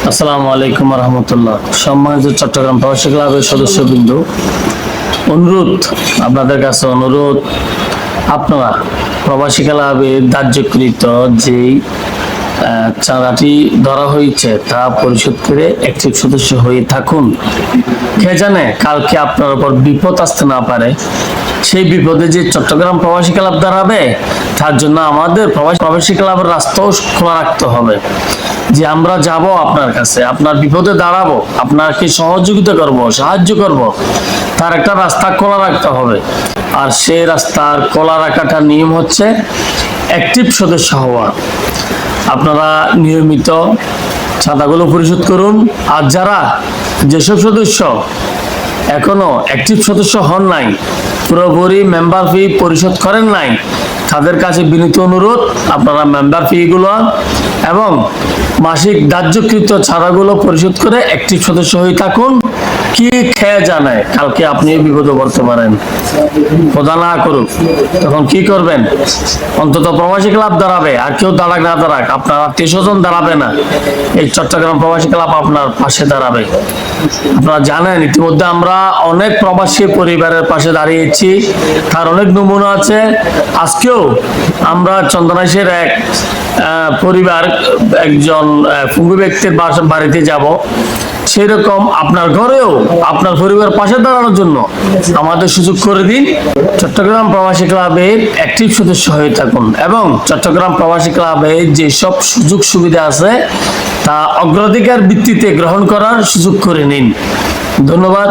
আসসালামু আলাইকুম রহমতুল্লাহ। সম্মানিত চট্টগ্রাম প্রবাসী ক্লাবের সদস্যবৃন্দ, আপনাদের কাছে অনুরোধ, আপনারা প্রবাসী ক্লাবের ধার্যকৃত যেই চাঁদাটি ধরা হয়েছে তা পরিশোধ করে অ্যাক্টিভ সদস্য হয়ে থাকুন। কে জানে কালকে আপনার উপর বিপদ আসতে না পারে। সেই বিপদে যে চট্টগ্রাম প্রবাসী ক্লাব দাঁড়াবে, তার জন্য আমাদের প্রবাসী ক্লাবের রাস্তাও খোলা রাখতে হবে, যে আমরা যাব আপনার কাছে, আপনার বিপদে দাঁড়াবো, আপনাকে সহযোগিতা করব, সাহায্য করব, তার একটা রাস্তা খোলা রাখতে হবে। আর সেই রাস্তার খোলা রাখাটার নিয়ম হচ্ছে অ্যাক্টিভ সদস্য হওয়া। আপনারা নিয়মিত চাঁদাগুলো পরিশোধ করুন। আর যেসব সদস্য এখনো অ্যাক্টিভ সদস্য হন নাই, পুরোপুরি মেম্বার ফি পরিশোধ করেন নাই, তাদের কাছে বিনীত অনুরোধ, আপনারা মেম্বার ফি গুলো এবং মাসিক ধার্যকৃত ছাড়াগুলো পরিশোধ করে অ্যাক্টিভ সদস্য হয়ে থাকুন। কি খেয়ে জানে কালকে আপনি বিপদে পড়তে পারেন। খোদা না করুক, তখন কি করবেন? অন্তত প্রবাসী ক্লাব দাঁড়াবে, আর কেউ দাঁড়াক না দাঁড়াক, আপনার আত্মীয়স্বজন দাঁড়াবে না, এই চট্টগ্রাম প্রবাসী ক্লাব আপনার পাশে দাঁড়াবে। আপনারা জানেন ইতিমধ্যে আমরা অনেক প্রবাসী পরিবারের পাশে দাঁড়িয়েছি, তার অনেক নমুনা আছে। আজকেও আমরা চন্দনাইশের এক পরিবার, একজন পঙ্গু ব্যক্তির বাড়িতে যাব। সেই রকম আপনার ঘরেও আপনার পরিবার পাশে দাঁড়ানোর জন্য আমাদের সুযোগ করে দিন। চট্টগ্রাম প্রবাসী ক্লাবের অ্যাক্টিভ সদস্য হয়ে থাকুন এবং চট্টগ্রাম প্রবাসী ক্লাবে যেসব সুযোগ সুবিধা আছে তা অগ্রাধিকার ভিত্তিতে গ্রহণ করার সুযোগ করে নিন। ধন্যবাদ।